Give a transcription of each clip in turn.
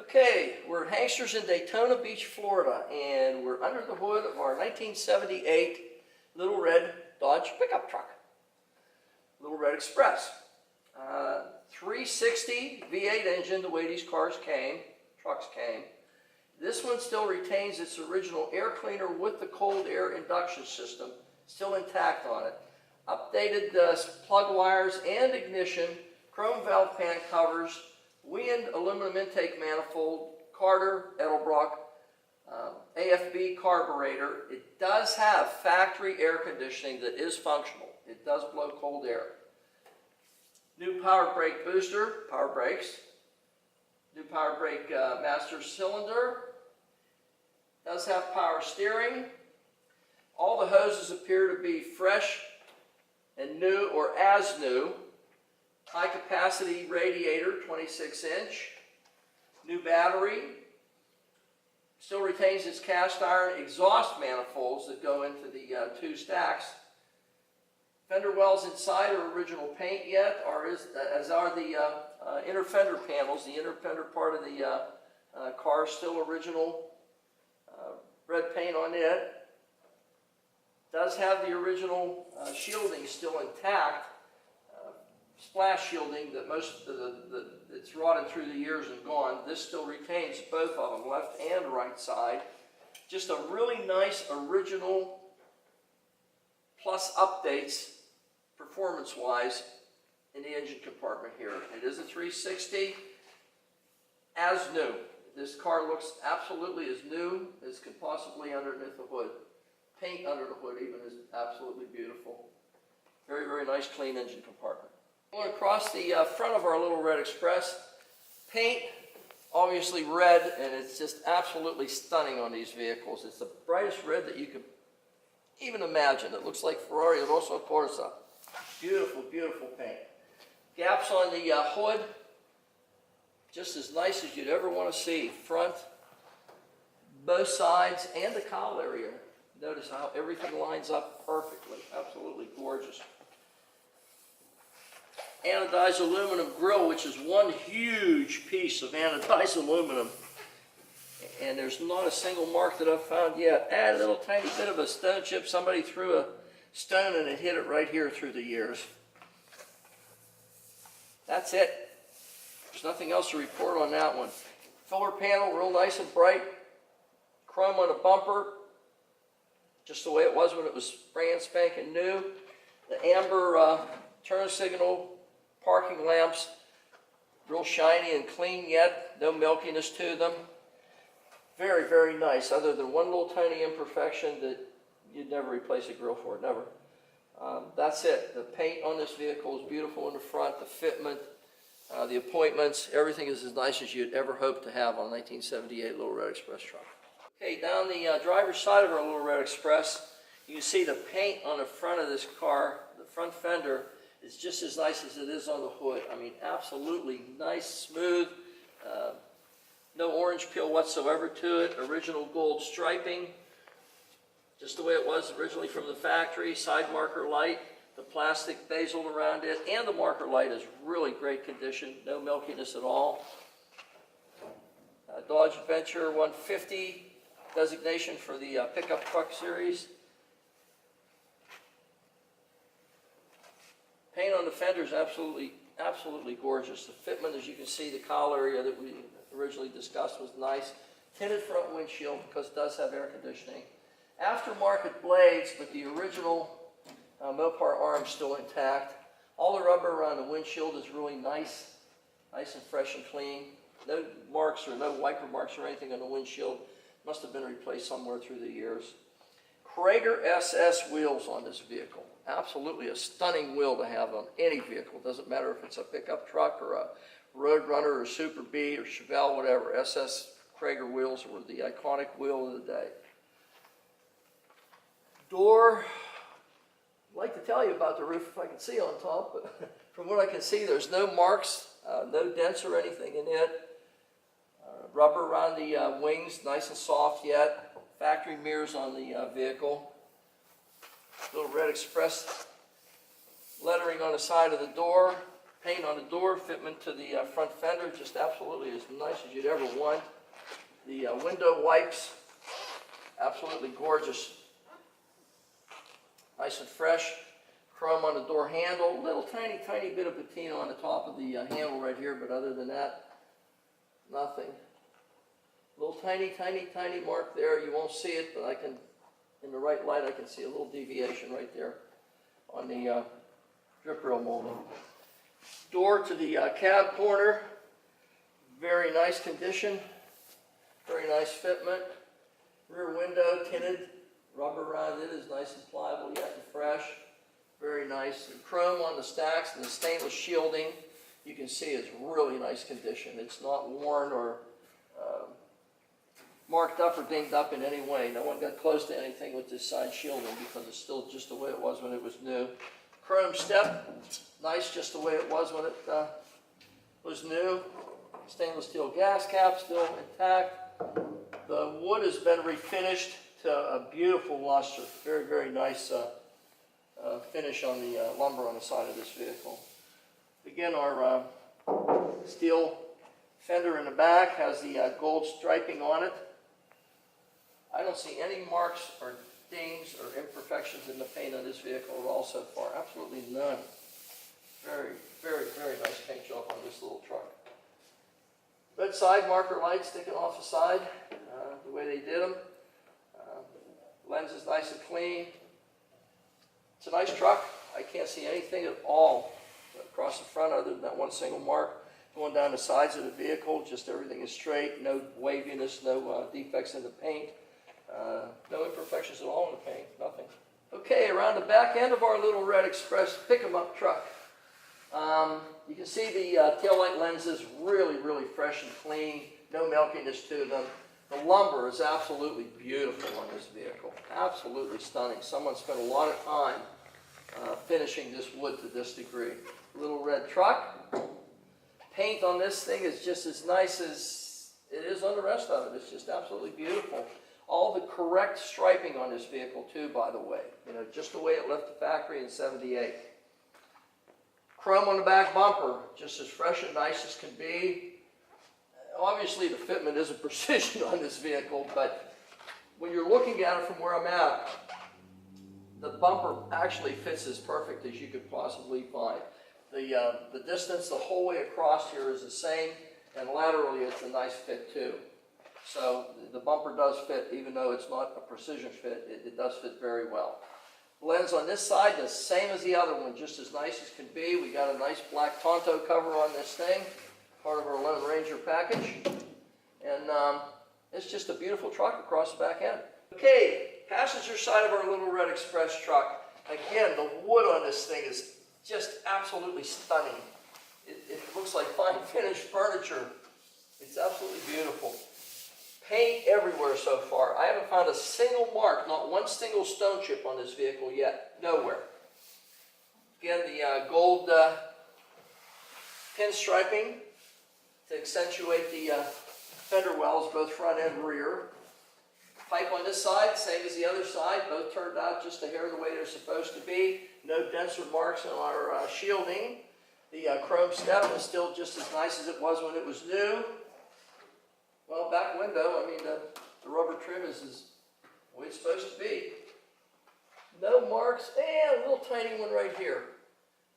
Okay, we're at HANKSTERS in Daytona Beach, Florida, and we're under the hood of our 1978 Lil Red Dodge pickup truck, Lil Red Express. 360 V8 engine, the way these trucks came. This one still retains its original air cleaner with the cold air induction system, still intact on it. Updated plug wires and ignition, chrome valve pan covers, wind aluminum intake manifold, Carter, Edelbrock, AFB carburetor. It does have factory air conditioning that is functional. It does blow cold air. New power brake booster, power brakes. New power brake master cylinder. Does have power steering. All the hoses appear to be fresh and new or as new. High capacity radiator, 26-inch. New battery. Still retains its cast iron exhaust manifolds that go into the two stacks. Fender wells inside are original paint yet, as are the inner fender panels. The inner fender part of the car is still original red paint on it. Does have the original shielding still intact. Splash shielding that it's rotted through the years and gone. This still retains both of them, left and right side. Just a really nice original plus updates performance-wise in the engine compartment here. It is a 360 as new. This car looks absolutely as new as can possibly underneath the hood. Paint under the hood even is absolutely beautiful. Very, very nice clean engine compartment. Going across the front of our Lil Red Express, paint obviously red, and it's just absolutely stunning on these vehicles. It's the brightest red that you could even imagine. It looks like Ferrari Rosso Corsa. Beautiful, beautiful paint. Gaps on the hood, just as nice as you'd ever want to see. Front, both sides, and the cowl area. Notice how everything lines up perfectly. Absolutely gorgeous. Anodized aluminum grille, which is one huge piece of anodized aluminum. And there's not a single mark that I've found yet. A little tiny bit of a stone chip. Somebody threw a stone and it hit it right here through the years. That's it. There's nothing else to report on that one. Filler panel, real nice and bright. Chrome on the bumper, just the way it was when it was brand spanking new. The amber turn signal parking lamps, real shiny and clean yet, no milkiness to them. Very, very nice, other than one little tiny imperfection that you'd never replace a grille for, never. That's it. The paint on this vehicle is beautiful in the front, the fitment, the appointments, everything is as nice as you'd ever hope to have on a 1978 Lil Red Express truck. Okay, down the driver's side of our Lil Red Express, you can see the paint on the front of this car, the front fender, is just as nice as it is on the hood. I mean, absolutely nice, smooth, no orange peel whatsoever to it. Original gold striping, just the way it was originally from the factory. Side marker light, the plastic bezel around it, and the marker light is really great condition, no milkiness at all. Dodge Adventure 150 designation for the pickup truck series. Paint on the fender is absolutely, absolutely gorgeous. The fitment, as you can see, the cowl area that we originally discussed was nice. Tinted front windshield because it does have air conditioning. Aftermarket blades, but the original Mopar arm still intact. All the rubber around the windshield is really nice and fresh and clean. No marks or no wiper marks or anything on the windshield. Must have been replaced somewhere through the years. Krager SS wheels on this vehicle. Absolutely a stunning wheel to have on any vehicle. Doesn't matter if it's a pickup truck or a Roadrunner or Super B or Chevelle, whatever. SS Krager wheels were the iconic wheel of the day. Door. I'd like to tell you about the roof if I can see on top, but from what I can see, there's no marks, no dents or anything in it. Rubber around the wings, nice and soft yet. Factory mirrors on the vehicle. Lil Red Express lettering on the side of the door. Paint on the door, fitment to the front fender, just absolutely as nice as you'd ever want. The window wipes, absolutely gorgeous. Nice and fresh. Chrome on the door handle, little tiny bit of patina on the top of the handle right here, but other than that, nothing. Little tiny mark there. You won't see it, but I can, in the right light, I can see a little deviation right there on the drip rail molding. Door to the cab corner, very nice condition, very nice fitment. Rear window tinted, rubber around it is nice and pliable yet and fresh, very nice. The chrome on the stacks and the stainless shielding, you can see it's really nice condition. It's not worn or marked up or dinged up in any way. No one got close to anything with this side shielding because it's still just the way it was when it was new. Chrome step, nice just the way it was when it was new. Stainless steel gas cap still intact. The wood has been refinished to a beautiful luster. Very nice finish on the lumber on the side of this vehicle. Again, our steel fender in the back has the gold striping on it. I don't see any marks or dings or imperfections in the paint on this vehicle at all so far. Absolutely none. Very nice paint job on this little truck. Red side marker lights sticking off the side, the way they did them. Lens is nice and clean. It's a nice truck. I can't see anything at all across the front other than that one single mark. Going down the sides of the vehicle, just everything is straight, no waviness, no defects in the paint. No imperfections at all in the paint, nothing. Okay, around the back end of our Lil Red Express pick-em-up truck. You can see the taillight lenses really fresh and clean, no milkiness to them. The lumber is absolutely beautiful on this vehicle, absolutely stunning. Someone spent a lot of time finishing this wood to this degree. Lil Red truck. Paint on this thing is just as nice as it is on the rest of it. It's just absolutely beautiful. All the correct striping on this vehicle too, by the way. You know, just the way it left the factory in '78. Chrome on the back bumper, just as fresh and nice as can be. Obviously the fitment isn't precision on this vehicle, but when you're looking at it from where I'm at, the bumper actually fits as perfect as you could possibly find. The distance the whole way across here is the same, and laterally it's a nice fit too. So the bumper does fit, even though it's not a precision fit, it does fit very well. Lens on this side, the same as the other one, just as nice as can be. We got a nice black Tonto cover on this thing, part of our Lone Ranger package. And it's just a beautiful truck across the back end. Okay, passenger side of our Lil Red Express truck. Again, the wood on this thing is just absolutely stunning. It looks like fine finished furniture. It's absolutely beautiful. Paint everywhere so far. I haven't found a single mark, not one single stone chip on this vehicle yet. Nowhere. Again, the gold pinstriping to accentuate the fender wells, both front and rear. Pipe on this side, same as the other side. Both turned out just a hair the way they're supposed to be. No dents or marks on our shielding. The chrome step is still just as nice as it was when it was new. Well, back window, I mean, the rubber trim is the way it's supposed to be. No marks, and a little tiny one right here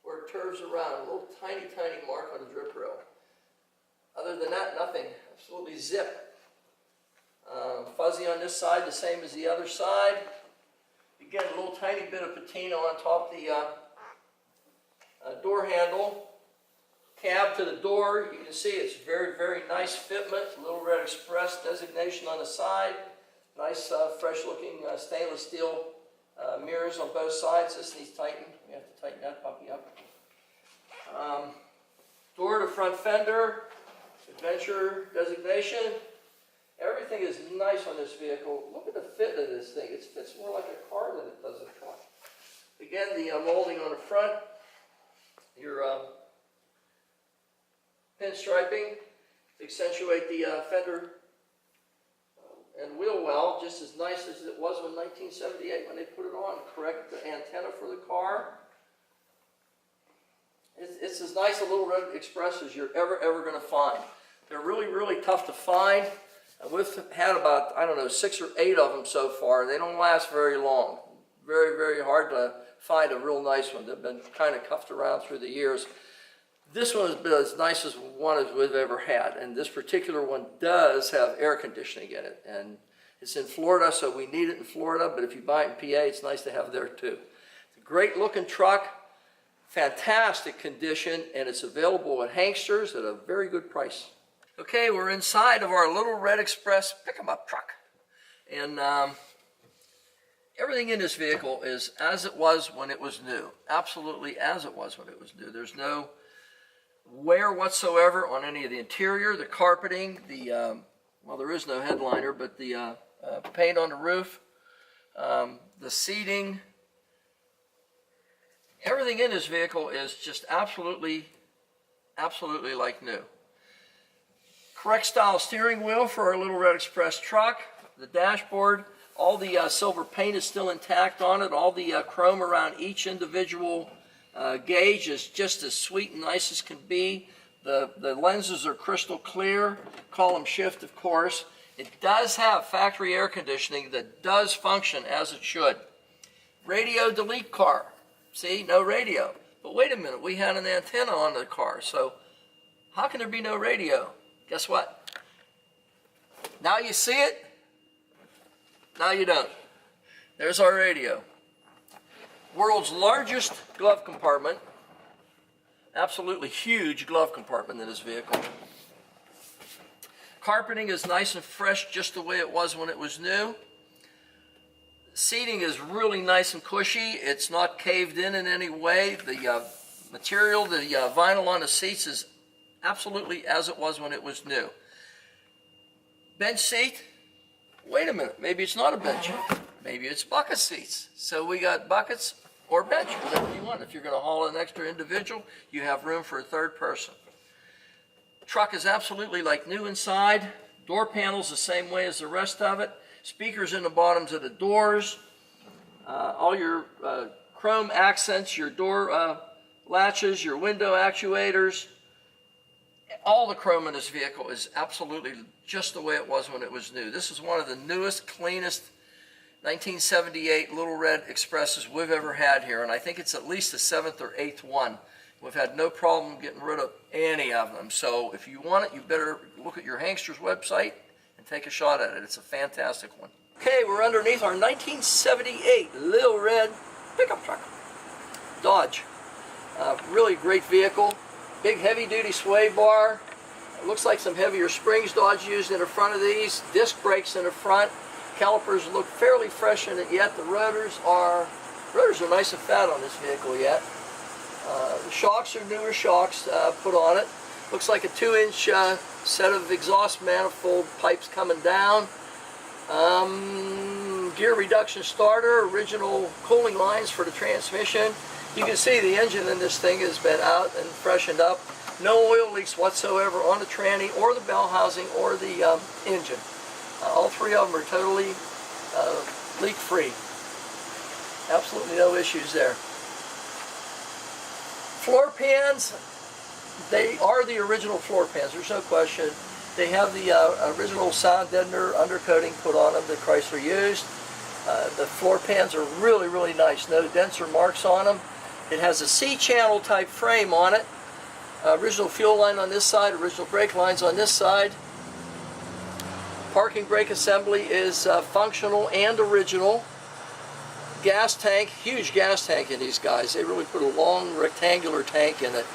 where it curves around. A little tiny mark on the drip rail. Other than that, nothing. Absolutely zip. Fuzzy on this side, the same as the other side. Again, a little tiny bit of patina on top of the door handle. Cab to the door, you can see it's very nice fitment. Lil Red Express designation on the side. Nice, fresh looking stainless steel mirrors on both sides. This needs tightened. We have to tighten that puppy up. Door to front fender, adventure designation. Everything is nice on this vehicle. Look at the fit of this thing. It fits more like a car than it does a truck. Again, the molding on the front. Your pinstriping to accentuate the fender and wheel well, just as nice as it was in 1978 when they put it on. Correct the antenna for the car. It's as nice a Little Red Express as you're ever going to find. They're really tough to find. We've had about, I don't know, 6 or 8 of them so far. They don't last very long. Very hard to find a real nice one. They've been kind of cuffed around through the years. This one has been as nice as one as we've ever had, and this particular one does have air conditioning in it. And it's in Florida, so we need it in Florida, but if you buy it in PA, it's nice to have there too. It's a great looking truck, fantastic condition, and it's available at HANKSTERS at a very good price. Okay, we're inside of our Little Red Express pick-em-up truck. And everything in this vehicle is as it was when it was new. Absolutely as it was when it was new. There's no wear whatsoever on any of the interior, the carpeting, the, well, there is no headliner, but the paint on the roof, the seating. Everything in this vehicle is just absolutely like new. Correct style steering wheel for our Little Red Express truck. The dashboard, all the silver paint is still intact on it. All the chrome around each individual gauge is just as sweet and nice as can be. The lenses are crystal clear. Column shift, of course. It does have factory air conditioning that does function as it should. Radio delete car. See, no radio. But wait a minute, we had an antenna on the car, so how can there be no radio? Guess what? Now you see it, now you don't. There's our radio. World's largest glove compartment. Absolutely huge glove compartment in this vehicle. Carpeting is nice and fresh, just the way it was when it was new. Seating is really nice and cushy. It's not caved in any way. The material, the vinyl on the seats is absolutely as it was when it was new. Bench seat. Wait a minute, maybe it's not a bench. Maybe it's bucket seats. So we got buckets or bench, whatever you want. If you're going to haul an extra individual, you have room for a third person. Truck is absolutely like new inside. Door panels the same way as the rest of it. Speakers in the bottoms of the doors. All your chrome accents, your door latches, your window actuators. All the chrome in this vehicle is absolutely just the way it was when it was new. This is one of the newest, cleanest 1978 Little Red Expresses we've ever had here, and I think it's at least the 7th or 8th one. We've had no problem getting rid of any of them. So if you want it, you better look at your HANKSTERS website and take a shot at it. It's a fantastic one. Okay, we're underneath our 1978 Lil Red pickup truck. Dodge. Really great vehicle. Big heavy-duty sway bar. It looks like some heavier springs Dodge used in the front of these. Disc brakes in the front. Calipers look fairly fresh in it yet. The rotors are nice and fat on this vehicle yet. The shocks are newer shocks put on it. Looks like a 2-inch set of exhaust manifold pipes coming down. Gear reduction starter, original cooling lines for the transmission. You can see the engine in this thing has been out and freshened up. No oil leaks whatsoever on the tranny or the bell housing or the engine. All three of them are totally leak-free. Absolutely no issues there. Floor pans, they are the original floor pans, there's no question. They have the original sound deadener undercoating put on them that Chrysler used. The floor pans are really nice, no dents or marks on them. It has a C-channel type frame on it. Original fuel line on this side, original brake lines on this side. Parking brake assembly is functional and original. Gas tank, huge gas tank in these guys. They really put a long rectangular tank in it,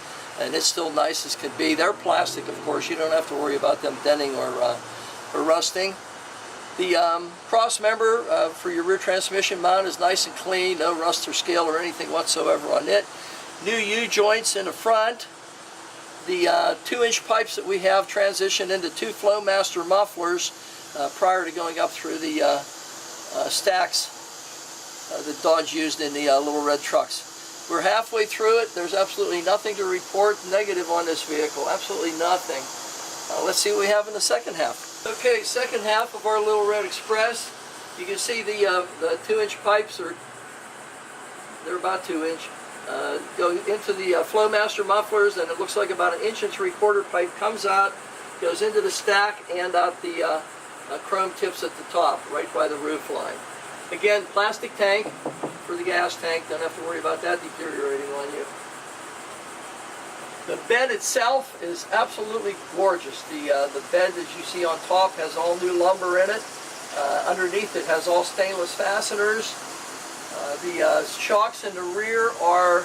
and it's still nice as can be. They're plastic, of course. You don't have to worry about them denting or rusting. The cross member for your rear transmission mount is nice and clean, no rust or scale or anything whatsoever on it. New U-joints in the front. The 2-inch pipes that we have transitioned into 2 Flowmaster mufflers prior to going up through the stacks that Dodge used in the Little Red trucks. We're halfway through it. There's absolutely nothing to report negative on this vehicle. Absolutely nothing. Let's see what we have in the second half. Okay, second half of our Little Red Express. You can see the 2-inch pipes they're about 2-inch. go into the Flowmaster mufflers, and it looks like about 1 3/4 inch pipe comes out, goes into the stack and out the chrome tips at the top, right by the roof line. Again, plastic tank for the gas tank, don't have to worry about that deteriorating on you. The bed itself is absolutely gorgeous. The bed, as you see on top, has all new lumber in it. Underneath it has all stainless fasteners. The shocks in the rear are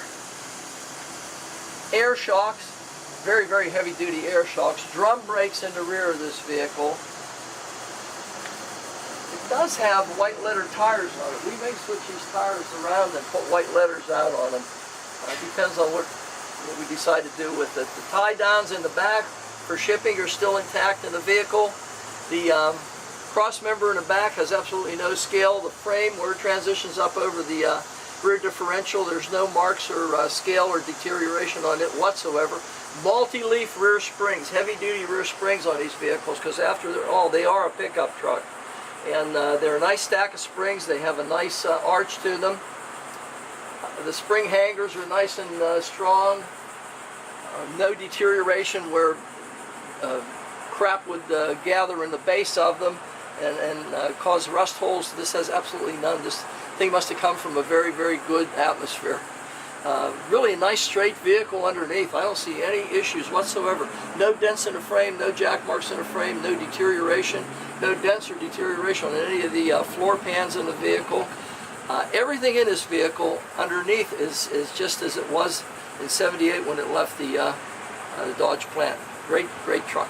air shocks, very, very heavy duty air shocks. Drum brakes in the rear of this vehicle. It does have white letter tires on it. We may switch these tires around and put white letters out on them. Depends on what we decide to do with it. The tie downs in the back for shipping are still intact in the vehicle. The cross member in the back has absolutely no scale. The frame, where it transitions up over the rear differential, there's no marks or scale or deterioration on it whatsoever. Multi-leaf rear springs, heavy-duty rear springs on these vehicles, because after all, they are a pickup truck. And they're a nice stack of springs. They have a nice arch to them. The spring hangers are nice and strong. No deterioration where crap would gather in the base of them and cause rust holes. This has absolutely none. This thing must have come from a very, very good atmosphere. Really a nice straight vehicle underneath. I don't see any issues whatsoever. No dents in the frame, no jack marks in the frame, no deterioration, no dents or deterioration on any of the floor pans in the vehicle. Everything in this vehicle underneath is just as it was in '78 when it left the Dodge plant. Great, great truck.